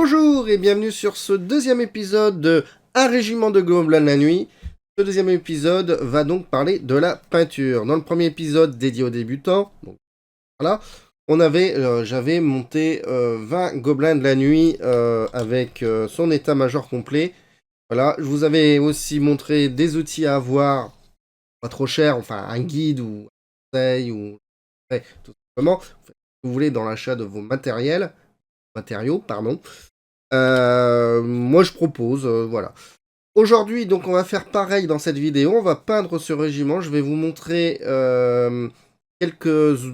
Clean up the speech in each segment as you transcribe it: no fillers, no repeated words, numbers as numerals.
Bonjour et bienvenue sur ce deuxième épisode de Un régiment de gobelins la nuit. Ce deuxième épisode va donc parler de la peinture. Dans le premier épisode dédié aux débutants, donc voilà, j'avais monté 20 gobelins de la nuit avec son état-major complet. Voilà, je vous avais aussi montré des outils à avoir, pas trop cher, enfin un guide ou un conseil ou ouais, tout simplement, si vous voulez dans l'achat de vos matériaux, pardon. Moi je propose, voilà. Aujourd'hui, donc on va faire pareil dans cette vidéo, on va peindre ce régiment, je vais vous montrer quelques... Il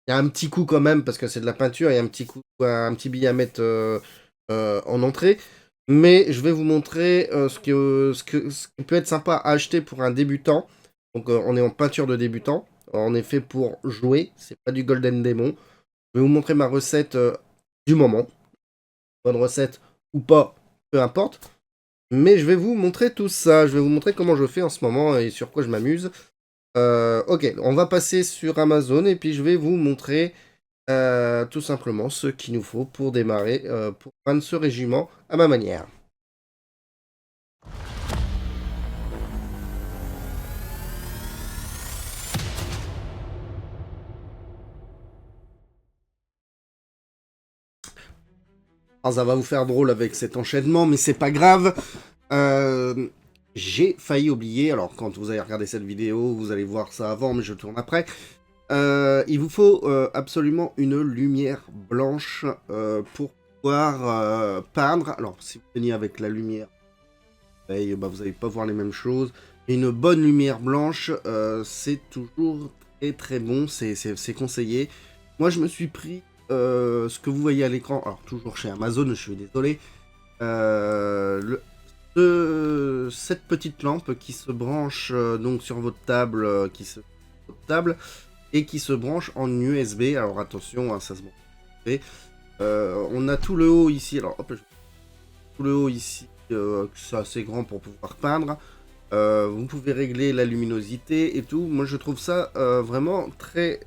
y a un petit coup quand même, parce que c'est de la peinture, il y a un petit coup, un petit billet à mettre en entrée, mais je vais vous montrer ce qui peut être sympa à acheter pour un débutant. Donc on est en peinture de débutant, on est fait pour jouer, c'est pas du Golden Demon. Je vais vous montrer ma recette du moment. Bonne recette ou pas, peu importe. Mais je vais vous montrer tout ça. Je vais vous montrer comment je fais en ce moment et sur quoi je m'amuse. Ok, on va passer sur Amazon et puis je vais vous montrer tout simplement ce qu'il nous faut pour démarrer, pour peindre ce régiment à ma manière. Alors, ça va vous faire drôle avec cet enchaînement, mais c'est pas grave. J'ai failli oublier, alors quand vous allez regarder cette vidéo, vous allez voir ça avant, mais je tourne après. Il vous faut absolument une lumière blanche pour pouvoir peindre. Alors, si vous peignez avec la lumière, vous n'allez pas voir les mêmes choses. Et une bonne lumière blanche, c'est toujours très très bon, c'est conseillé. Moi, je me suis pris ce que vous voyez à l'écran, alors toujours chez Amazon, je suis désolé, cette petite lampe qui se branche donc sur votre table, et qui se branche en USB. Alors attention, hein, ça se branche. On a tout le haut ici. Alors hop, tout le haut ici, c'est assez grand pour pouvoir peindre. Vous pouvez régler la luminosité et tout. Moi, je trouve ça vraiment très,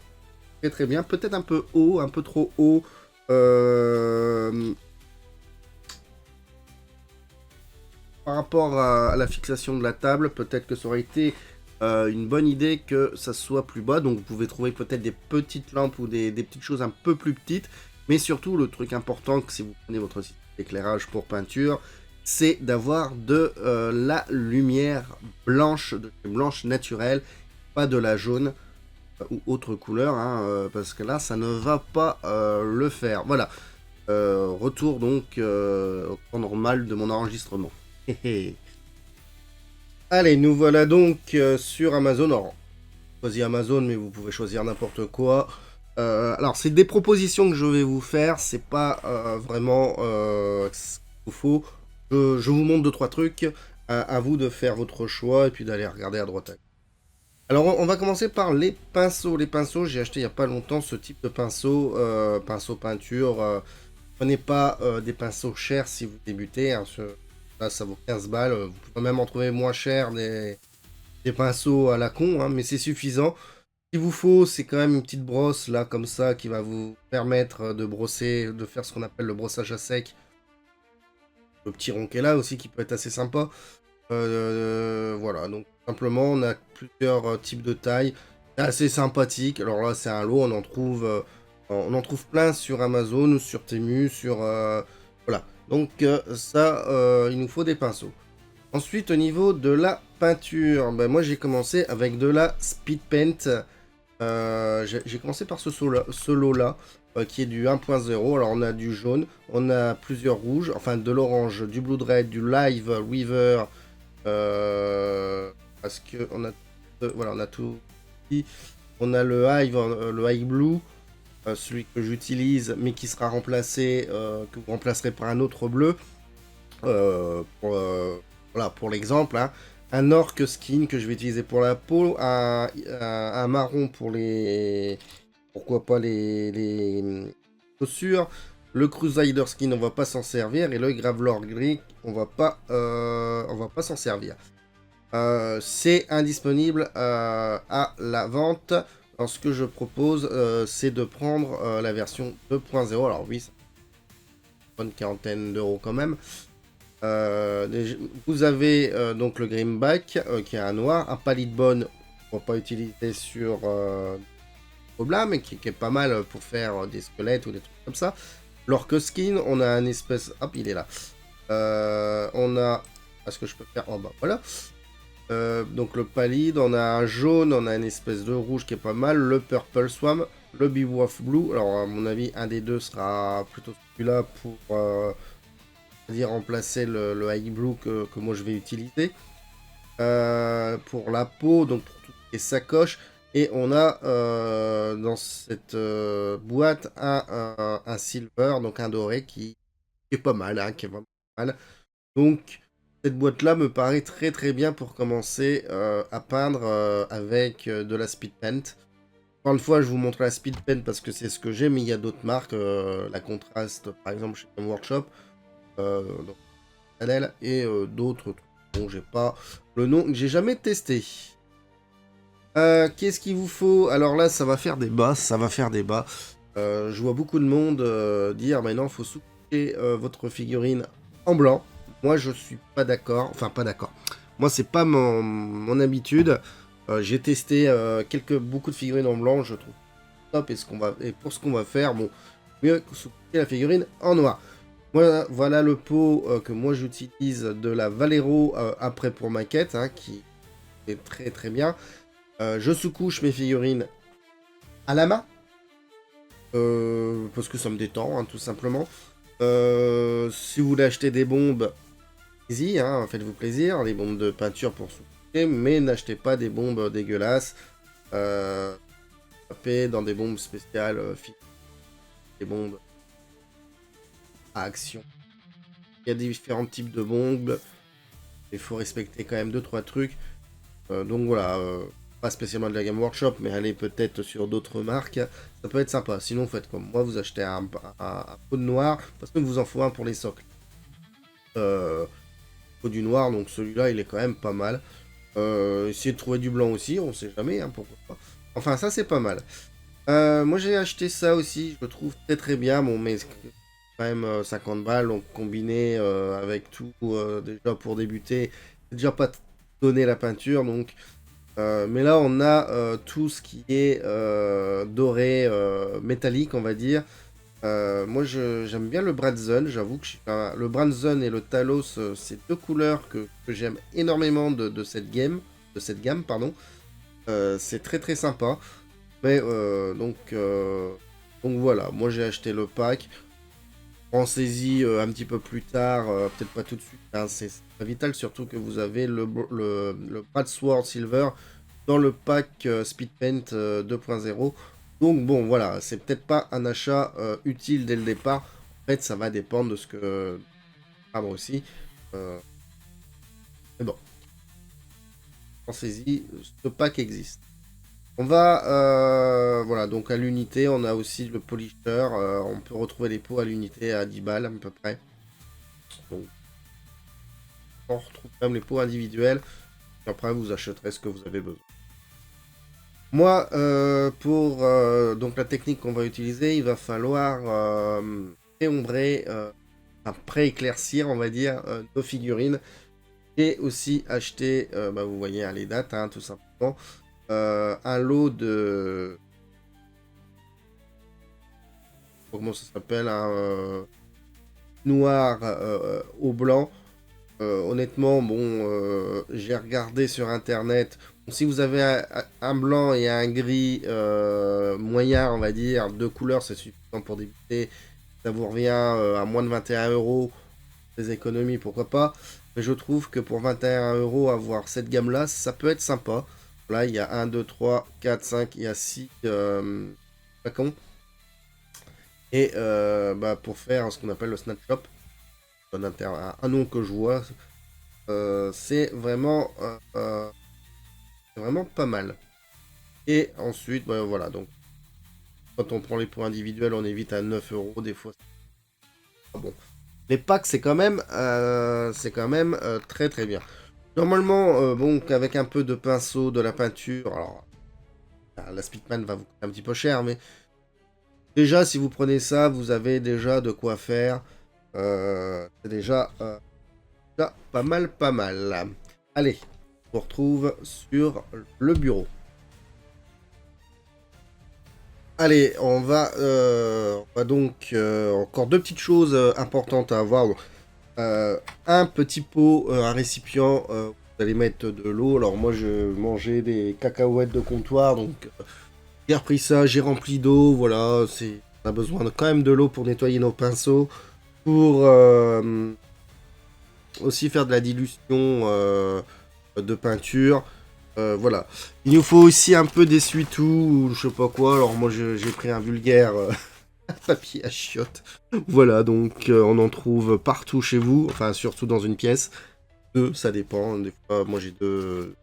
très, très bien. Peut-être un peu haut, un peu trop haut. Par rapport à la fixation de la table, peut-être que ça aurait été une bonne idée que ça soit plus bas. Donc vous pouvez trouver peut-être des petites lampes ou des petites choses un peu plus petites. Mais surtout, le truc important, que si vous prenez votre système d'éclairage pour peinture, c'est d'avoir de la lumière blanche, blanche naturelle, pas de la jaune ou autre couleur, hein, parce que là, ça ne va pas le faire. Voilà. Retour donc au temps normal de mon enregistrement. Allez, nous voilà donc sur Amazon. Alors, choisir Amazon, mais vous pouvez choisir n'importe quoi. Alors, c'est des propositions que je vais vous faire. C'est pas vraiment ce qu'il vous faut. Je vous montre 2-3 trucs. À vous de faire votre choix et puis d'aller regarder à droite. Alors, on va commencer par les pinceaux. Les pinceaux, j'ai acheté il n'y a pas longtemps ce type de pinceau. Pinceau peinture. Prenez pas des pinceaux chers si vous débutez. Hein, là, ça vaut 15 balles. Vous pouvez même en trouver moins cher des pinceaux à la con, hein, mais c'est suffisant. Ce qu'il vous faut, c'est quand même une petite brosse, là, comme ça, qui va vous permettre de brosser, de faire ce qu'on appelle le brossage à sec. Le petit ronquet là aussi, qui peut être assez sympa. Voilà, donc simplement, on a plusieurs types de tailles. C'est assez sympathique. Alors là, c'est un lot, on en trouve plein sur Amazon ou sur Temu, sur... voilà. Donc ça, il nous faut des pinceaux. Ensuite, au niveau de la peinture, ben, moi j'ai commencé avec de la speed paint. J'ai commencé par ce lot-là, qui est du 1.0. Alors on a du jaune, on a plusieurs rouges, enfin de l'orange, du Blood Red, du Live Weaver. Parce que on a, voilà, on a tout. On a le Hive Blue. Celui que j'utilise, mais qui sera remplacé, que vous remplacerez par un autre bleu. Voilà, pour l'exemple, hein. Un orc skin que je vais utiliser pour la peau, un marron pour les... Pourquoi pas les chaussures. Le Crusader skin, on va pas s'en servir. Et le Gravelord gris, on va pas s'en servir. C'est indisponible à la vente. Alors, ce que je propose, c'est de prendre la version 2.0. Alors oui, bonne quarantaine d'euros quand même. Vous avez donc le greenback qui est un noir, un pallid bone qu'on va pas utiliser sur Gobelin, mais qui est pas mal pour faire des squelettes ou des trucs comme ça. L'orque skin, on a un espèce... Hop, il est là. On a... Est-ce que je peux faire... Oh bah voilà. Donc le pallid, on a un jaune, on a une espèce de rouge qui est pas mal. Le purple swam, le beowulf blue. Alors à mon avis, un des deux sera plutôt celui-là pour dire remplacer le high blue que moi je vais utiliser. Pour la peau, donc pour toutes les sacoches. Et on a dans cette boîte un silver, donc un doré qui est pas mal, hein, qui est vraiment pas mal. Donc cette boîte-là me paraît très très bien pour commencer à peindre avec de la speed paint. Encore une fois, je vous montre la speed paint parce que c'est ce que j'ai, mais il y a d'autres marques, la contraste par exemple chez Game Workshop, donc, Chanel, et d'autres trucs dont j'ai pas le nom, que j'ai jamais testé. Qu'est-ce qu'il vous faut? Alors là, ça va faire débat, ça va faire débat. Je vois beaucoup de monde dire, mais non, faut souper votre figurine en blanc. Moi, je suis pas d'accord. Enfin, pas d'accord. Moi, c'est pas mon habitude. J'ai testé beaucoup de figurines en blanc. Je trouve top. Et pour ce qu'on va faire, bon, mieux que souper la figurine en noir. Voilà le pot que moi j'utilise de la Valero après pour ma quête, hein, qui est très très bien. Je sous-couche mes figurines à la main. Parce que ça me détend, hein, tout simplement. Si vous voulez acheter des bombes, allez-y, hein, faites-vous plaisir. Les bombes de peinture pour sous-coucher, mais n'achetez pas des bombes dégueulasses. Tapez dans des bombes spéciales, des bombes à action. Il y a différents types de bombes. Il faut respecter quand même 2-3 trucs. Donc voilà, pas spécialement de la Game Workshop, mais allez peut-être sur d'autres marques. Ça peut être sympa. Sinon, faites comme moi, vous achetez un pot de noir, parce que vous en faut un pour les socles. Pot du noir, donc celui-là, il est quand même pas mal. Essayez de trouver du blanc aussi, on sait jamais, hein, pourquoi pas. Enfin, ça, c'est pas mal. Moi, j'ai acheté ça aussi, je le trouve très très bien. Bon, mais quand même 50 balles, donc combiné avec tout, déjà pour débuter, c'est déjà pas donné la peinture, donc... mais là, on a tout ce qui est doré, métallique, on va dire. Moi, j'aime bien le Brazen, j'avoue que le Brazen et le Talos, c'est deux couleurs que j'aime énormément de cette gamme, pardon. C'est très très sympa. Mais donc voilà, moi j'ai acheté le pack. Pensez-y un petit peu plus tard, peut-être pas tout de suite, hein, c'est pas vital, surtout que vous avez le Brad Sword Silver dans le pack Speed Paint 2.0. Donc bon, voilà, c'est peut-être pas un achat utile dès le départ. En fait, ça va dépendre de ce que... Pardon aussi. Mais bon, pensez-y, ce pack existe. On va, voilà, donc à l'unité, on a aussi le polisher. On peut retrouver les pots à l'unité à 10 balles à peu près. Donc, on retrouve quand même les pots individuels. Et après, vous achèterez ce que vous avez besoin. Moi, pour donc la technique qu'on va utiliser, il va falloir préombrer, enfin pré-éclaircir, on va dire, nos figurines. Et aussi acheter, bah, vous voyez hein, les dates, hein, tout simplement. Un lot de... Comment ça s'appelle, un noir au blanc. Honnêtement, bon, j'ai regardé sur internet. Bon, si vous avez un blanc et un gris moyen, on va dire, deux couleurs, c'est suffisant pour débuter. Ça vous revient à moins de 21 euros. Des économies, pourquoi pas. Mais je trouve que pour 21 euros, avoir cette gamme-là, ça peut être sympa. Là, il y a 1, 2, 3, 4, 5, il y a 6 flacons. Et bah, pour faire ce qu'on appelle le Snatch Shop, un nom que je vois, c'est vraiment pas mal. Et ensuite, bah, voilà, donc quand on prend les points individuels, on évite à 9 euros des fois. Bon. Les packs, c'est quand même très très bien. Normalement, bon, avec un peu de pinceau, de la peinture, alors la Speedman va vous coûter un petit peu cher, mais déjà, si vous prenez ça, vous avez déjà de quoi faire. C'est déjà, déjà pas mal, pas mal. Allez, on se retrouve sur le bureau. Allez, on va donc encore deux petites choses importantes à avoir. Un petit pot, un récipient, vous allez mettre de l'eau. Alors moi, je mangeais des cacahuètes de comptoir, donc j'ai repris ça, j'ai rempli d'eau. Voilà, on a besoin quand même de l'eau pour nettoyer nos pinceaux, pour aussi faire de la dilution de peinture. Voilà. Il nous faut aussi un peu d'essuie-tout ou je sais pas quoi. Alors moi j'ai pris un vulgaire papier à chiottes. Voilà, donc on en trouve partout chez vous, enfin surtout dans une pièce. Deux, ça dépend. Des fois, moi j'ai deux.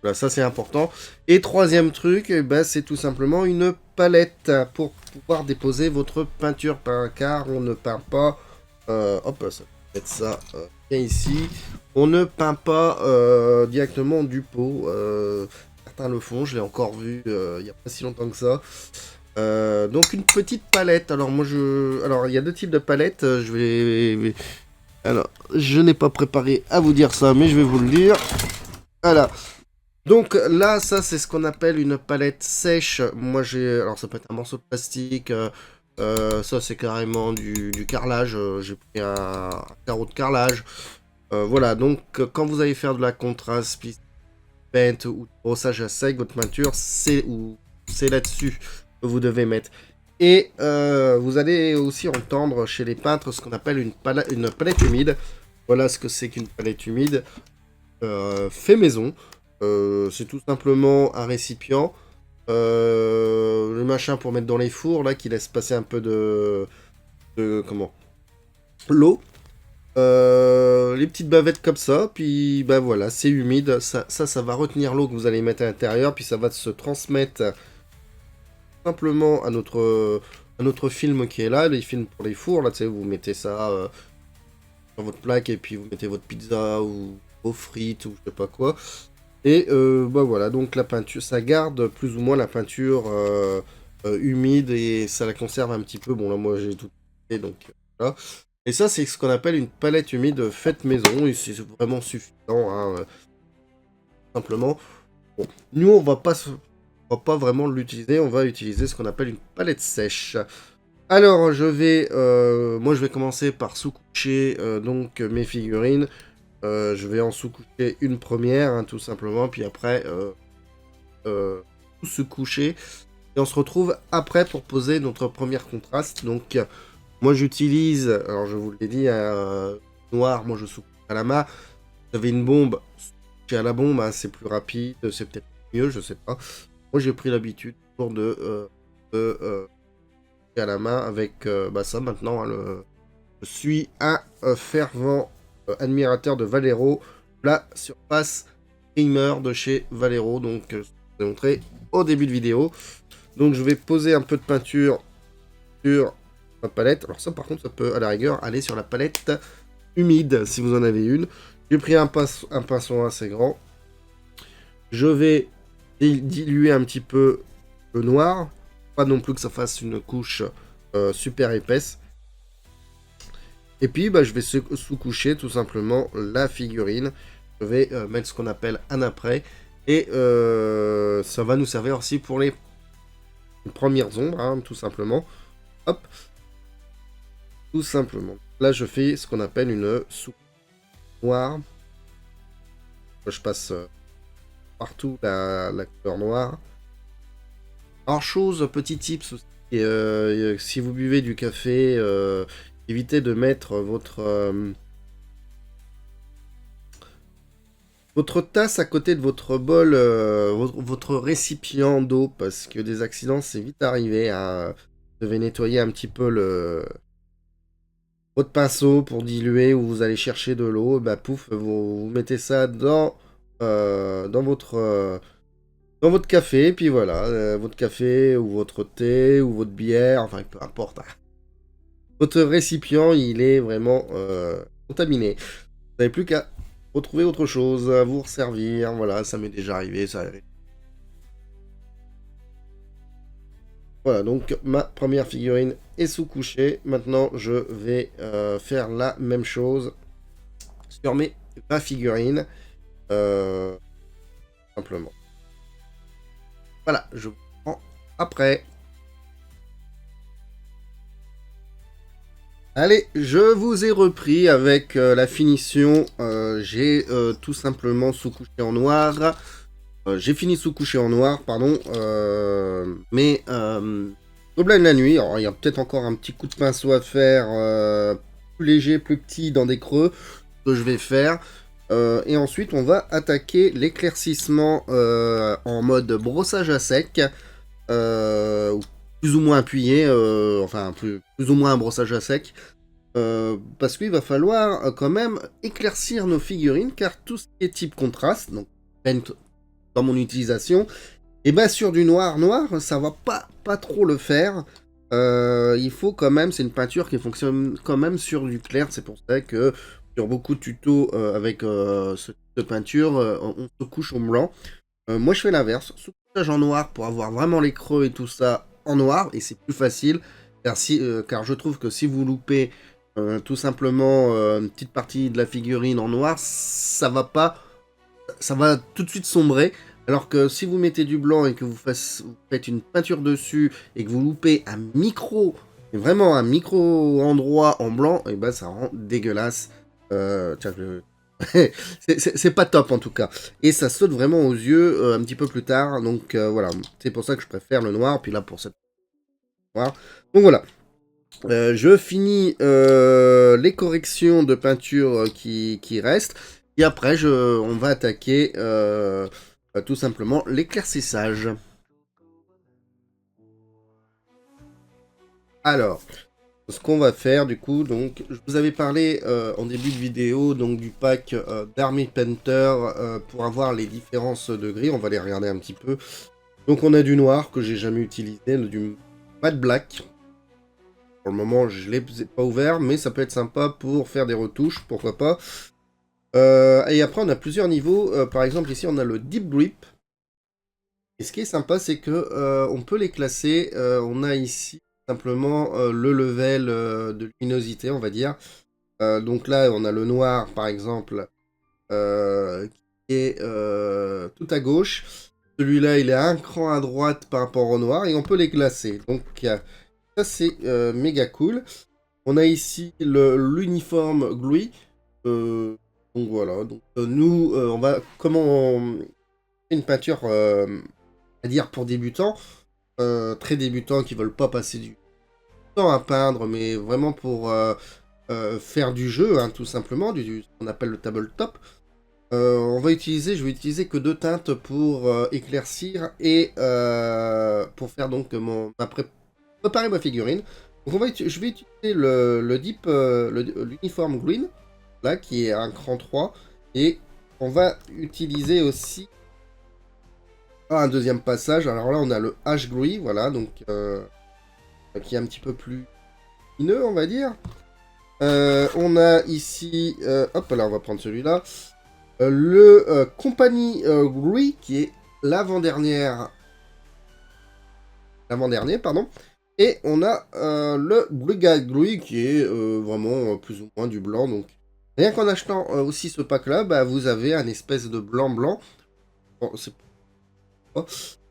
Voilà, ça c'est important. Et troisième truc, eh ben, c'est tout simplement une palette pour pouvoir déposer votre peinture, car on ne peint pas. Hop, ça va être ça bien ici. On ne peint pas directement du pot. Certains le font, je l'ai encore vu il n'y a pas si longtemps que ça. Donc une petite palette. Alors moi alors il y a deux types de palettes. Alors je n'ai pas préparé à vous dire ça, mais je vais vous le dire. Voilà. Donc là, ça c'est ce qu'on appelle une palette sèche. Moi alors ça peut être un morceau de plastique. Ça c'est carrément du carrelage. J'ai pris un carreau de carrelage. Voilà. Donc quand vous allez faire de la contraste, paint ou de brossage à sec, votre peinture, c'est là-dessus que vous devez mettre. Et vous allez aussi entendre chez les peintres ce qu'on appelle une palette humide. Voilà ce que c'est qu'une palette humide fait maison. C'est tout simplement un récipient, le machin pour mettre dans les fours là qui laisse passer un peu de comment, l'eau, les petites bavettes comme ça, puis bah voilà, c'est humide, ça va retenir l'eau que vous allez mettre à l'intérieur, puis ça va se transmettre simplement à notre film qui est là, les films pour les fours là, tu sais, vous mettez ça sur votre plaque et puis vous mettez votre pizza ou vos frites ou je sais pas quoi. Et bah voilà, donc la peinture, ça garde plus ou moins la peinture humide et ça la conserve un petit peu. Bon là moi j'ai tout fait donc voilà. Et ça c'est ce qu'on appelle une palette humide faite maison et c'est vraiment suffisant, hein, simplement. Bon, nous on va pas vraiment l'utiliser, on va utiliser ce qu'on appelle une palette sèche. Alors moi je vais commencer par sous-coucher donc mes figurines. Je vais en sous-coucher une première, hein, tout simplement, puis après, tout se coucher. Et on se retrouve après pour poser notre premier contraste. Donc, moi j'utilise, alors je vous l'ai dit, noir, moi je sous-couche à la main. Vous avez une bombe, sous-coucher à la bombe, hein, c'est plus rapide, c'est peut-être mieux, je sais pas. Moi j'ai pris l'habitude toujours de à la main avec bah, ça maintenant. Hein, je suis un fervent admirateur de Valero, la surface primer de chez Valero, donc je vous ai montré au début de vidéo. Donc je vais poser un peu de peinture sur ma palette. Alors ça par contre ça peut à la rigueur aller sur la palette humide si vous en avez une. J'ai pris un pinceau assez grand. Je vais diluer un petit peu le noir, pas non plus que ça fasse une couche super épaisse. Et puis, bah, je vais sous-coucher tout simplement la figurine. Je vais mettre ce qu'on appelle un après. Et ça va nous servir aussi pour les premières ombres, hein, tout simplement. Hop. Tout simplement. Là, je fais ce qu'on appelle une sous noire. Je passe partout la couleur noire. Alors, petit tips aussi. Si vous buvez du café... évitez de mettre votre tasse à côté de votre bol, votre récipient d'eau, parce que des accidents, c'est vite arrivé. Hein. Vous devez nettoyer un petit peu votre pinceau pour diluer, ou vous allez chercher de l'eau. Bah pouf, vous mettez ça dans votre café, puis voilà, votre café, ou votre thé, ou votre bière, enfin peu importe. Hein. Votre récipient, il est vraiment contaminé. Vous n'avez plus qu'à retrouver autre chose, à vous resservir. Voilà, ça m'est déjà arrivé. Ça... Voilà, donc ma première figurine est sous couché. Maintenant, je vais faire la même chose sur mes 20 figurines. Simplement. Voilà, je vous prends après. Allez, je vous ai repris avec la finition. J'ai tout simplement sous-couché en noir. J'ai fini sous-couché en noir, pardon. Mais Gobelins de la nuit, alors il y a peut-être encore un petit coup de pinceau à faire. Plus léger, plus petit dans des creux. Que je vais faire. Et ensuite, on va attaquer l'éclaircissement en mode brossage à sec. Plus ou moins appuyé, enfin plus ou moins un brossage à sec. Parce qu'il va falloir quand même éclaircir nos figurines, car tout ce qui est type contraste, donc paint dans mon utilisation, et bien sur du noir, ça va pas trop le faire. Il faut quand même, c'est une peinture qui fonctionne quand même sur du clair, c'est pour ça que sur beaucoup de tutos avec ce type de peinture, on se couche au blanc. Moi je fais l'inverse, sous-couchage en noir pour avoir vraiment les creux et tout ça en noir, et c'est plus facile, car je trouve que si vous loupez tout simplement une petite partie de la figurine en noir, ça va tout de suite sombrer. Alors que si vous mettez du blanc et que vous faites une peinture dessus et que vous loupez vraiment un micro endroit en blanc, et ben ça rend dégueulasse. Tiens, c'est pas top en tout cas. Et ça saute vraiment aux yeux un petit peu plus tard. Donc voilà, c'est pour ça que je préfère le noir. Puis là pour cette noir. Donc voilà. Je finis les corrections de peinture qui restent. Et après, on va attaquer tout simplement l'éclaircissage. Alors, ce qu'on va faire du coup, donc, je vous avais parlé en début de vidéo donc du pack d'Army Painter pour avoir les différences de gris. On va les regarder un petit peu. Donc on a du noir que j'ai jamais utilisé, du matte black. Pour le moment, je ne l'ai pas ouvert, mais ça peut être sympa pour faire des retouches, pourquoi pas. Et après, on a plusieurs niveaux. Par exemple, ici, on a le Deep Grip. Et ce qui est sympa, c'est que on peut les classer. On a ici simplement le level de luminosité, on va dire. Donc là, on a le noir, par exemple, qui est tout à gauche. Celui-là, il est un cran à droite par rapport au noir, et on peut les classer. Donc, ça, c'est méga cool. On a ici l'uniforme Glue. Donc voilà. Donc, nous, comment une peinture, à dire pour débutants, très débutants qui veulent pas passer du temps à peindre, mais vraiment pour faire du jeu, hein, tout simplement, ce qu'on appelle le tabletop. Je vais utiliser que 2 teintes pour éclaircir et pour faire donc préparer ma figurine. Donc je vais utiliser l'uniforme green, là, qui est un cran 3, et on va utiliser aussi un deuxième passage. Alors là, on a le H Grey, voilà, donc qui est un petit peu plus lumineux, on va dire. On a ici, hop là, on va prendre celui-là. Le Company Grey, qui est l'avant-dernier, pardon. Et on a le Brigade Grey, qui est vraiment plus ou moins du blanc. Donc, rien qu'en achetant aussi ce pack-là, bah, vous avez un espèce de blanc-blanc. Bon,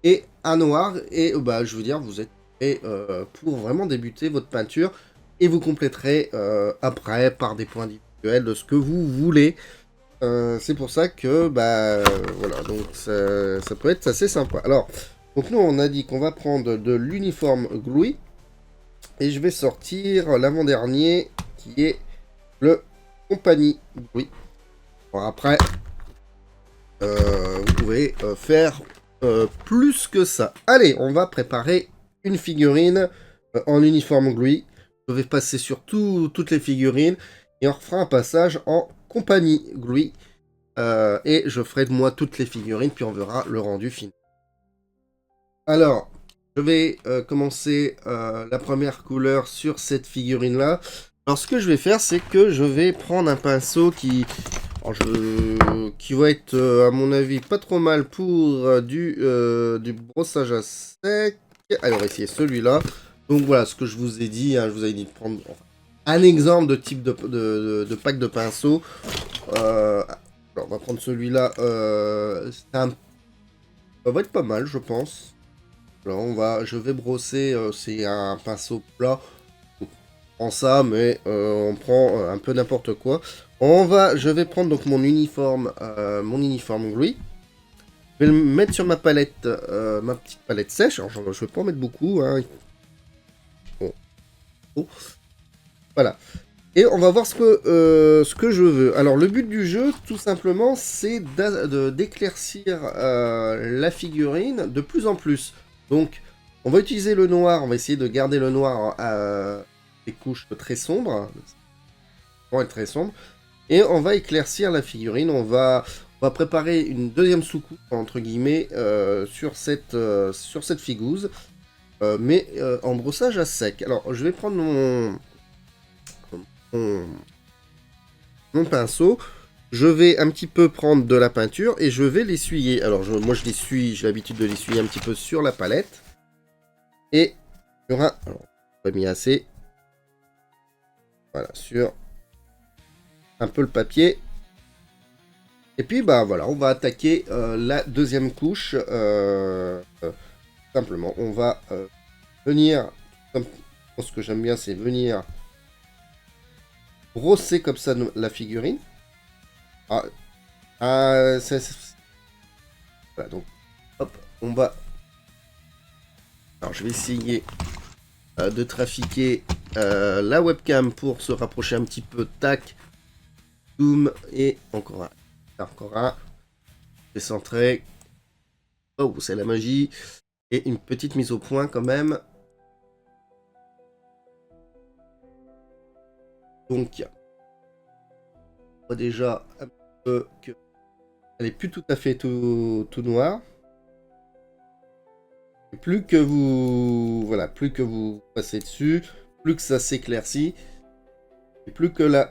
et un noir. Et bah, je veux dire, vous êtes prêt pour vraiment débuter votre peinture. Et vous compléterez après par des points individuels de ce que vous voulez. C'est pour ça que, bah, voilà, donc ça peut être assez sympa. Alors, donc nous, on a dit qu'on va prendre de l'uniforme Glue, et je vais sortir l'avant-dernier, qui est le Company Glue. Bon, après, vous pouvez faire plus que ça. Allez, on va préparer une figurine en uniforme Glue. Je vais passer sur toutes les figurines, et on refera un passage en Company Glue. Et je ferai de moi toutes les figurines, puis on verra le rendu final. Alors, je vais commencer la première couleur sur cette figurine-là. Alors, ce que je vais faire, c'est que je vais prendre un pinceau qui va être, à mon avis, pas trop mal pour du brossage à sec. Allez, on va essayer celui-là. Donc voilà, ce que je vous ai dit, hein, je vous avais dit de prendre un exemple de type de pack de pinceau. Alors, on va prendre celui-là. Ça va être pas mal, je pense. Alors, je vais brosser. C'est un pinceau plat. On prend ça, mais on prend un peu n'importe quoi. Je vais prendre donc mon uniforme gris. Je vais le mettre sur ma palette, ma petite palette sèche. Alors, je vais pas en mettre beaucoup. Hein. Bon. Bon. Voilà. Et on va voir ce que je veux. Alors, le but du jeu, tout simplement, c'est d'éclaircir la figurine de plus en plus. Donc, on va utiliser le noir. On va essayer de garder le noir à des couches très sombres. Pour être très sombre. Et on va éclaircir la figurine. On va préparer une deuxième sous-couche, entre guillemets, sur cette figouze. Mais en brossage à sec. Alors, je vais prendre mon pinceau. Je vais un petit peu prendre de la peinture et je vais l'essuyer. Alors, moi, je l'essuie, j'ai l'habitude de l'essuyer un petit peu sur la palette. Et il y aura... Alors, pas mis assez. Voilà, sur un peu le papier. Et puis, bah voilà, on va attaquer la deuxième couche. Simplement, on va venir... Ce que j'aime bien, c'est venir brosser comme ça la figurine. Voilà, donc, hop, on va... Alors, je vais essayer de trafiquer la webcam pour se rapprocher un petit peu. Tac, zoom, et encore un. Encore un. Décentré. Oh, c'est la magie. Et une petite mise au point quand même. Donc, on voit déjà un peu que elle est plus tout à fait tout noir. Et plus que vous passez dessus, plus que ça s'éclaircit, et plus que la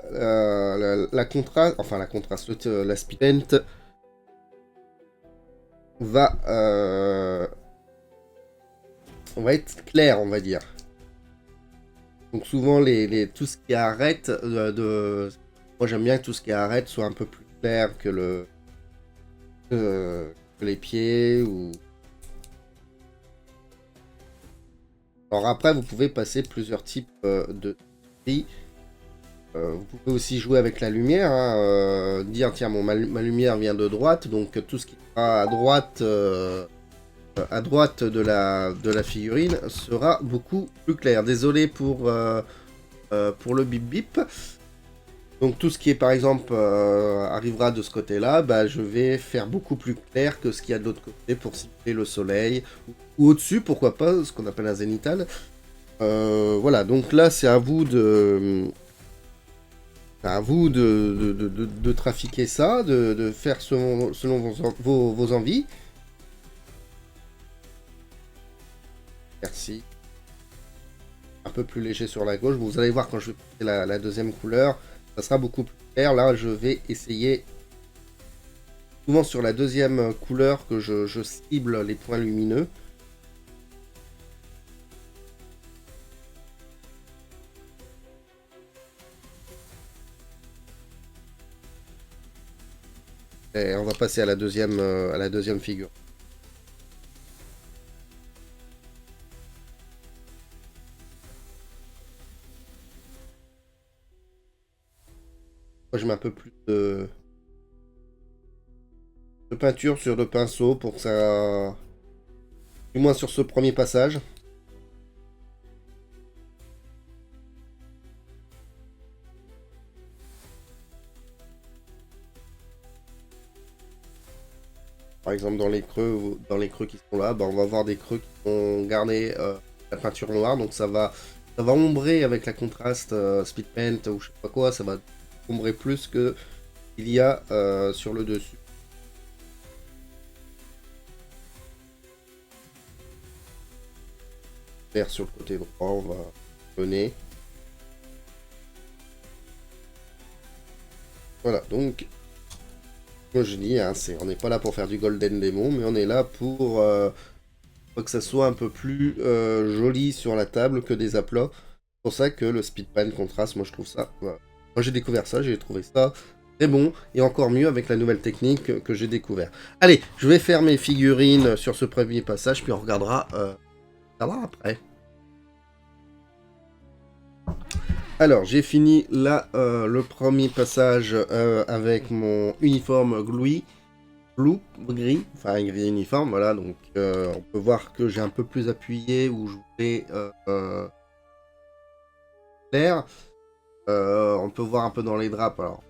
contraste, la speed paint va être clair, on va dire. Donc souvent tout ce qui arrête moi j'aime bien que tout ce qui arrête soit un peu plus clair que les pieds ou. Alors après, vous pouvez passer plusieurs types de gris. Vous pouvez aussi jouer avec la lumière, hein, dire tiens, ma lumière vient de droite, donc tout ce qui sera à droite de la figurine sera beaucoup plus clair. Désolé pour le bip bip. Donc tout ce qui est par exemple arrivera de ce côté-là, bah, je vais faire beaucoup plus clair que ce qu'il y a de l'autre côté pour cibler le soleil. Ou au-dessus, pourquoi pas, ce qu'on appelle un zénithal. Voilà, donc là c'est à vous de trafiquer ça, de faire selon vos envies. Merci. Un peu plus léger sur la gauche. Vous allez voir quand je vais passer la deuxième couleur, ça sera beaucoup plus clair. Là, je vais essayer, souvent sur la deuxième couleur, que je cible les points lumineux. Et on va passer à la deuxième figure. Moi, je mets un peu plus de peinture sur le pinceau pour que ça... Du moins sur ce premier passage. Par exemple, dans les creux qui sont là, bah, on va avoir des creux qui vont garder la peinture noire. Donc ça va ombrer avec la contraste speed paint ou je sais pas quoi. Ça va ombrer plus que il y a sur le dessus. Vert sur le côté droit, on va donner. Voilà, donc comme je dis, hein, on n'est pas là pour faire du golden démon, mais on est là pour faut que ça soit un peu plus joli sur la table que des aplats. C'est pour ça que le Speedpan Contrast, moi je trouve ça... Voilà. Moi j'ai découvert ça, j'ai trouvé ça très bon, et encore mieux avec la nouvelle technique que j'ai découvert. Allez, je vais faire mes figurines sur ce premier passage, puis on regardera après. Alors, j'ai fini là le premier passage avec mon uniforme blue, gris, enfin gris uniforme, voilà, donc on peut voir que j'ai un peu plus appuyé où je voulais clair. On peut voir un peu dans les draps, alors,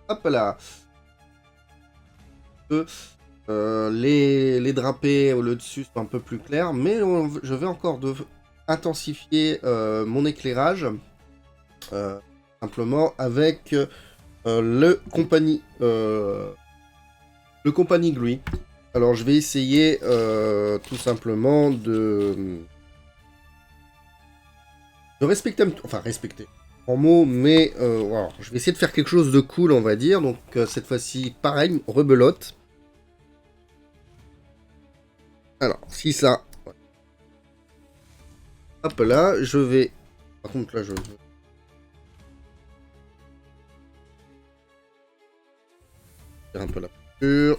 hop là, les drapés le dessus sont un peu plus clairs, mais je vais encore intensifier mon éclairage, simplement avec le compagnie Glue. Alors je vais essayer tout simplement de respecter, enfin respecter en mots, mais voilà, je vais essayer de faire quelque chose de cool, on va dire. Donc cette fois-ci, pareil, rebelote. Alors, si ça, hop là, je vais. Par contre là, je veux faire un peu la peinture.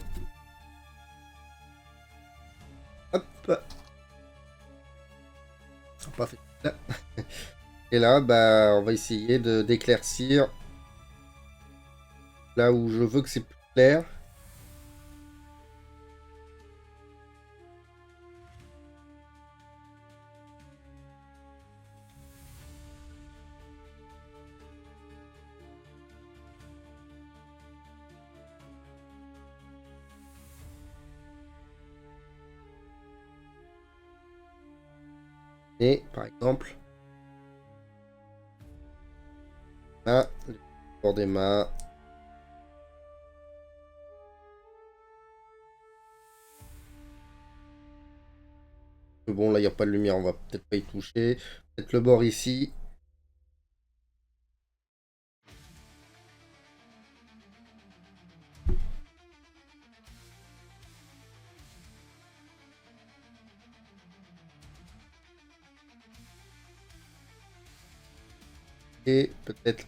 Hop. Pas fait là. Et là, bah, on va essayer d'éclaircir là où je veux que c'est plus clair. Et par exemple, là, le bord des mains. Bon, là, il n'y a pas de lumière, on va peut-être pas y toucher. Peut-être le bord ici. Et peut-être...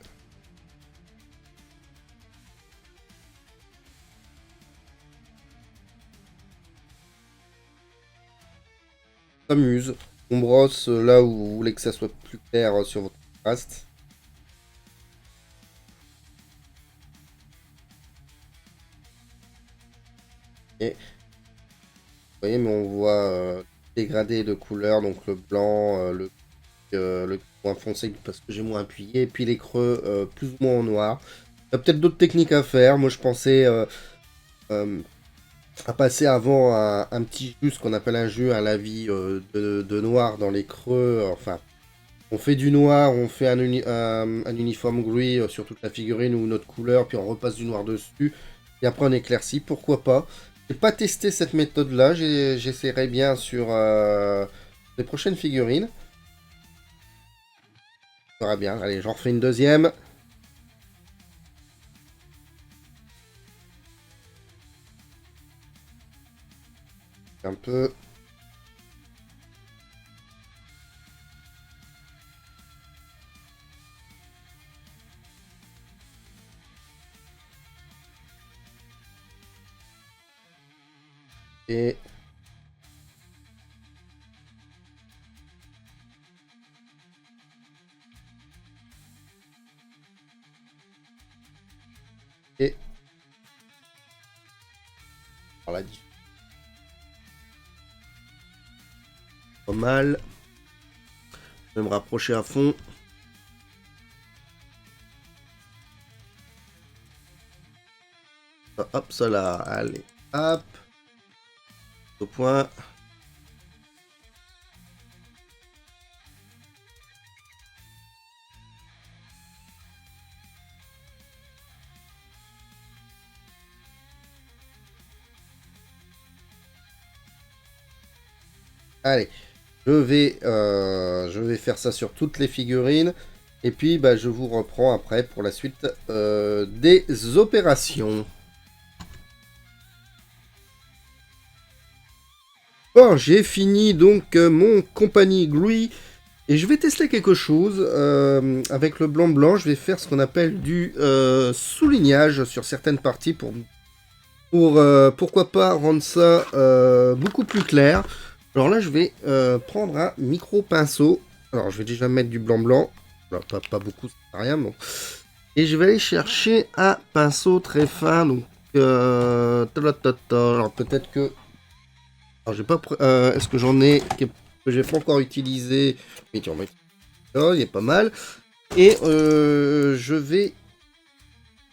s'amuse. On brosse là où vous voulez que ça soit plus clair sur votre contraste. Et vous voyez, mais on voit dégradé de couleurs, donc le blanc, le moins foncé parce que j'ai moins appuyé, et puis les creux plus ou moins en noir. Il y a peut-être d'autres techniques à faire. Moi, je pensais à passer avant un petit jus, ce qu'on appelle un jus, un lavis de noir dans les creux. Enfin, on fait du noir, on fait un uniforme gris sur toute la figurine ou une autre couleur, puis on repasse du noir dessus, et après on éclaircit, pourquoi pas. J'ai pas testé cette méthode-là, j'essaierai bien sur les prochaines figurines. Ça sera bien, allez, j'en refais une deuxième. Un peu... Et... Et... Voilà, pas mal. Je vais me rapprocher à fond. Hop, ça là, allez, hop. Au point. Allez, je vais faire ça sur toutes les figurines. Et puis, bah, je vous reprends après pour la suite des opérations. Bon, j'ai fini donc mon compagnie Gree. Et je vais tester quelque chose. Avec le blanc-blanc, je vais faire ce qu'on appelle du soulignage sur certaines parties pour pourquoi pas rendre ça beaucoup plus clair. Alors là, je vais prendre un micro-pinceau. Alors, je vais déjà mettre du blanc-blanc. Pas beaucoup, c'est rien, bon. Et je vais aller chercher un pinceau très fin. Donc, alors peut-être que... Alors, j'ai pas... est-ce que j'en ai que j'ai pas encore utilisé? Oui, tiens, il est pas mal. Et je vais...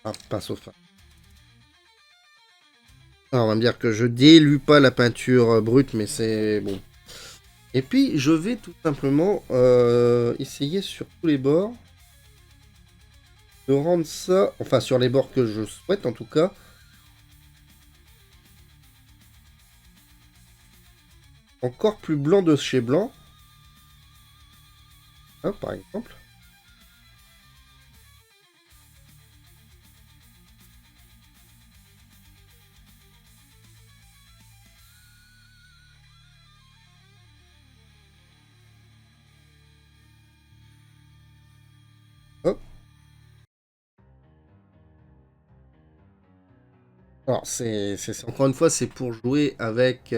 Ah, pinceau fin. Alors, on va me dire que je dilue pas la peinture brute, mais c'est bon. Et puis, je vais tout simplement essayer sur tous les bords de rendre ça, enfin sur les bords que je souhaite en tout cas, encore plus blanc de chez blanc. Hein, par exemple. Hop. Alors, c'est encore une fois, c'est pour jouer avec...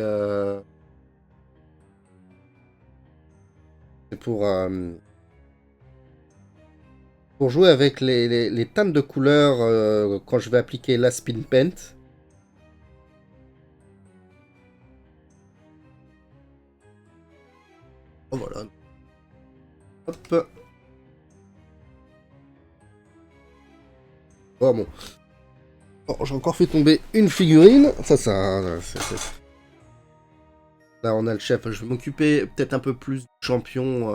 c'est pour jouer avec les teintes de couleurs quand je vais appliquer la spin paint. Oh, voilà. Hop. Oh, bon. Oh, j'ai encore fait tomber une figurine. Ça, là, on a le chef. Je vais m'occuper peut-être un peu plus du champion.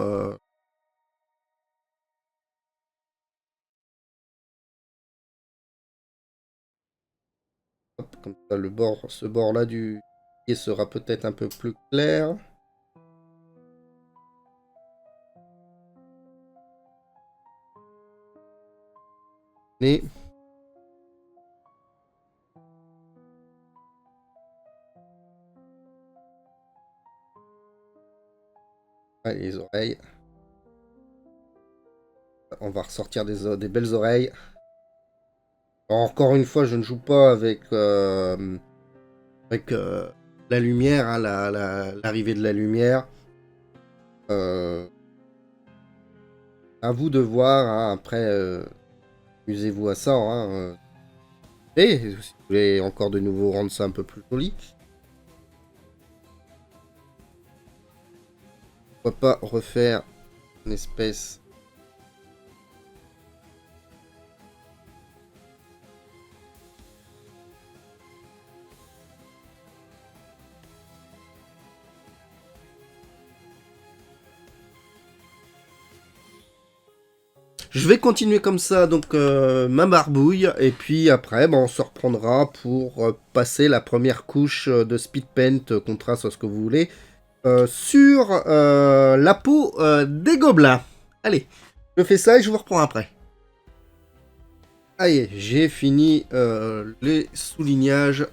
Hop, comme ça, ce bord-là du pied sera peut-être un peu plus clair. Et... Allez, les oreilles. On va ressortir des belles oreilles. Alors, encore une fois, je ne joue pas avec, la lumière, hein, l'arrivée de la lumière. À vous de voir, hein, après, amusez-vous à ça. Hein, et si vous voulez encore de nouveau rendre ça un peu plus joli. Pourquoi pas refaire une espèce... Je vais continuer comme ça, donc ma barbouille, et puis après, on se reprendra pour passer la première couche de speed paint, contraste, ce que vous voulez, sur la peau des gobelins. Allez, je fais ça et je vous reprends après. Allez, j'ai fini les soulignages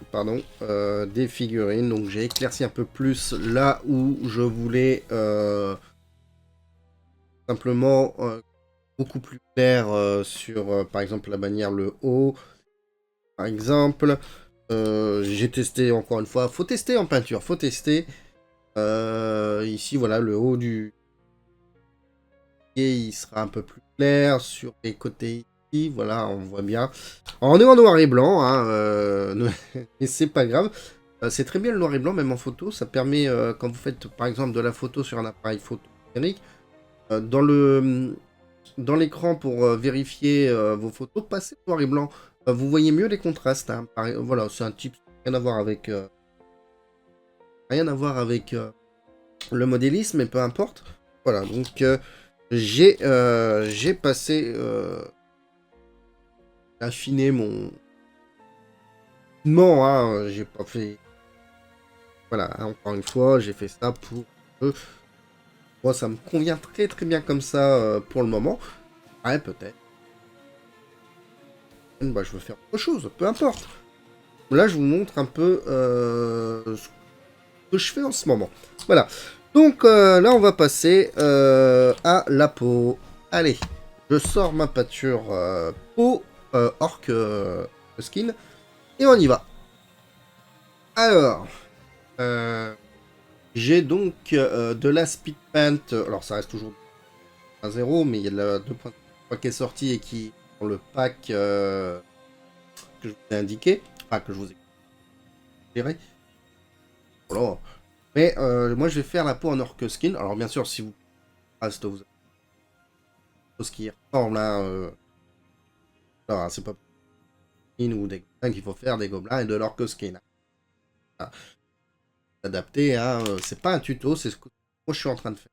des figurines, donc j'ai éclairci un peu plus là où je voulais simplement beaucoup plus clair sur, par exemple, la bannière, le haut, par exemple. J'ai testé, encore une fois, faut tester en peinture, faut tester. Ici, voilà, le haut du pied, il sera un peu plus clair. Sur les côtés ici, voilà, on voit bien. Alors, on est en noir et blanc, hein, mais c'est pas grave. C'est très bien le noir et blanc, même en photo. Ça permet, quand vous faites, par exemple, de la photo sur un appareil photo numérique, dans l'écran pour vérifier vos photos, passez le noir et blanc. Vous voyez mieux les contrastes. Hein. Voilà, c'est un type rien à voir avec le modélisme, mais peu importe. Voilà, donc j'ai passé affiné mon non, hein, j'ai pas fait. Voilà, hein, encore une fois, j'ai fait ça pour moi, ça me convient très très bien comme ça pour le moment. Ouais, peut-être. Bah, je veux faire autre chose, peu importe. Là, je vous montre un peu que je fais en ce moment. Voilà. Donc là, on va passer à la peau. Allez, je sors ma peinture peau orc skin et on y va. Alors, j'ai donc de la speed paint. Alors, ça reste toujours 1.0, mais il y a de la 2.3 qui est sorti et qui dans le pack que je vous ai indiqué, enfin que je vous ai expliqué. Voilà. Mais moi, je vais faire la peau en orc skin. Alors, bien sûr, si vous reste, vous avez ce qui ressemble là. Alors, c'est pas ou des gobelins qu'il faut faire des gobelins et de l'orc skin. Voilà. Adapté à. C'est pas un tuto, c'est ce que moi je suis en train de faire.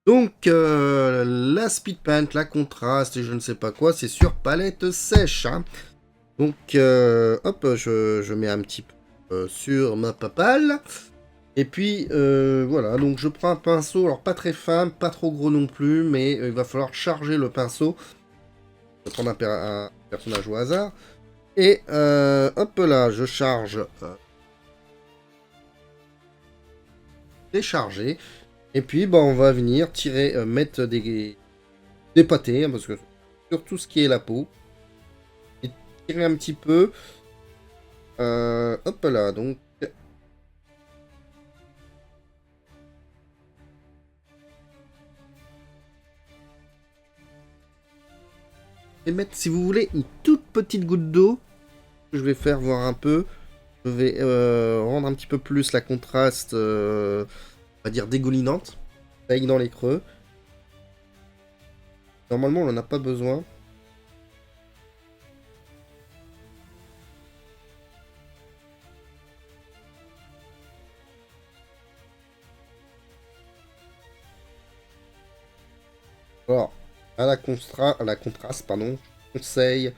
Donc, la speed paint, la contraste et je ne sais pas quoi, c'est sur palette sèche. Hein. Donc, hop, je mets un petit peu sur ma papale. Et puis, voilà, donc je prends un pinceau, alors pas très fin, pas trop gros non plus, mais il va falloir charger le pinceau. Je vais prendre un personnage au hasard. Et, hop là, je charge. Décharger. Et puis, bah, on va venir tirer, mettre des pâtés, hein, parce que sur tout ce qui est la peau. Et tirer un petit peu. Hop là, donc. Et mettre, si vous voulez, une toute petite goutte d'eau. Je vais faire voir un peu. Je vais rendre un petit peu plus la contraste, on va dire dégoulinante. Taille dans les creux. Normalement, on n'en a pas besoin. Alors, à la contraste, pardon, je conseille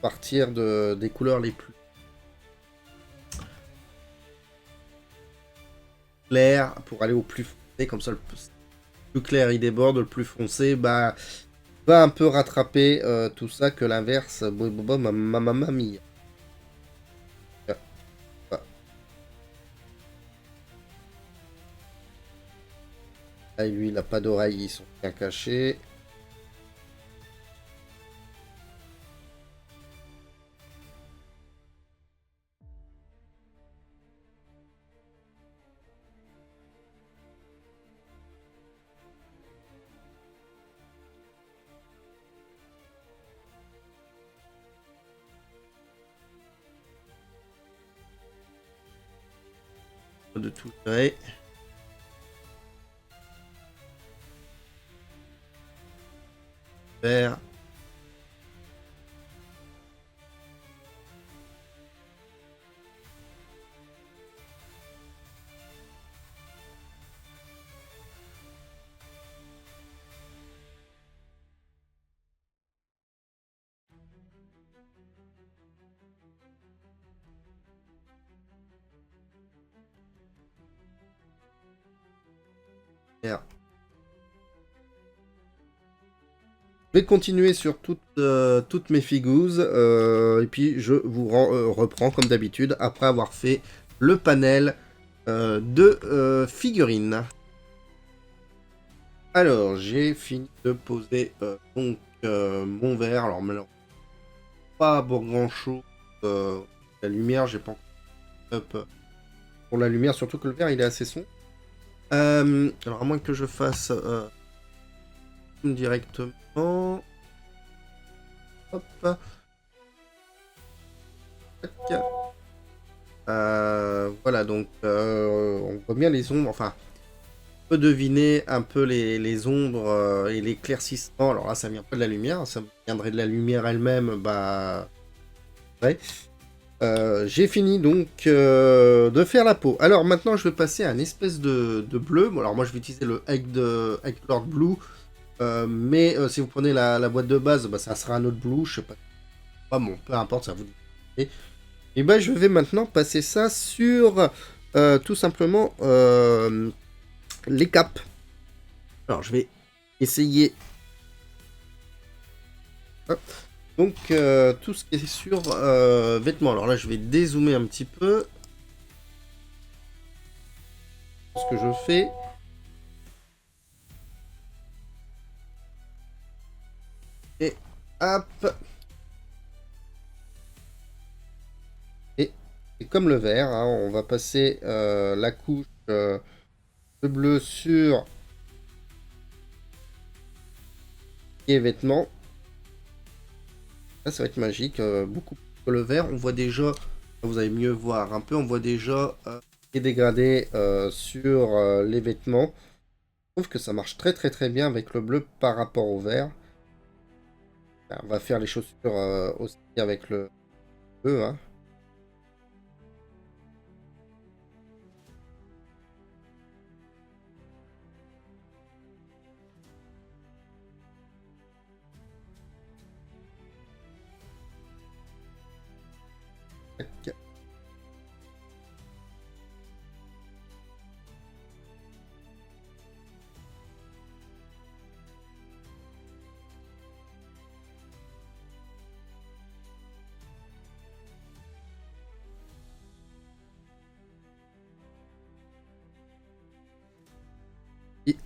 partir des couleurs les plus claires pour aller au plus foncé, comme ça le plus clair il déborde, le plus foncé bah va un peu rattraper tout ça que l'inverse, mamma mia. Là, lui, il n'a pas d'oreilles, ils sont bien cachés. De tout gré. Vert. Vert. Je vais continuer sur toutes mes figouses et puis je vous reprends comme d'habitude après avoir fait le panel de figurines. Alors j'ai fini de poser donc mon verre. Alors pas pour grand chose. La lumière, j'ai pas encore pour la lumière, surtout que le verre il est assez sombre. Alors à moins que je fasse directement. Hop. Voilà, donc on voit bien les ombres. Enfin, on peut deviner un peu les ombres et l'éclaircissement. Alors là, ça vient pas de la lumière. Ça viendrait de la lumière elle-même. Bah, ouais. J'ai fini donc de faire la peau. Alors maintenant, je vais passer à une espèce de bleu. Bon, alors moi, je vais utiliser le Egg Lord Blue. Mais si vous prenez la boîte de base, bah, ça sera un autre blue, je sais pas. Bon, peu importe, ça vous dit. Et ben je vais maintenant passer ça sur tout simplement les capes. Alors je vais essayer. Hop. Donc tout ce qui est sur vêtements. Alors là je vais dézoomer un petit peu. que je fais. Et hop. Et comme le vert, hein, on va passer la couche de bleu sur les vêtements. Là, ça va être magique. Beaucoup plus que le vert. On voit déjà, vous allez mieux voir un peu, on voit déjà les dégradés sur les vêtements. Je trouve que ça marche très très très bien avec le bleu par rapport au vert. On va faire les chaussures aussi avec le bleu. Hein. Tac. Et-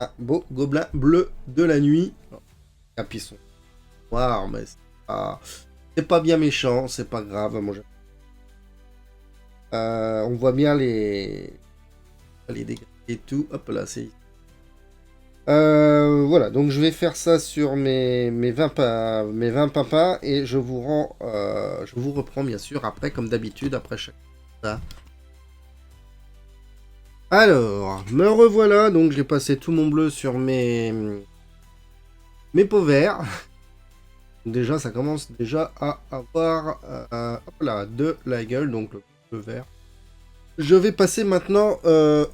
Ah, beau gobelin bleu de la nuit. Capisson. Noir, mais c'est pas bien méchant, c'est pas grave. Moi, on voit bien les dégâts et tout. Hop là, c'est. Voilà, donc je vais faire ça sur mes 20, mes 20 papas et je vous reprends bien sûr après, comme d'habitude, après chaque. Ça. Alors, me revoilà, donc j'ai passé tout mon bleu sur mes peaux verts. Déjà, ça commence déjà à avoir hop là, de la gueule, donc le vert. Je vais passer maintenant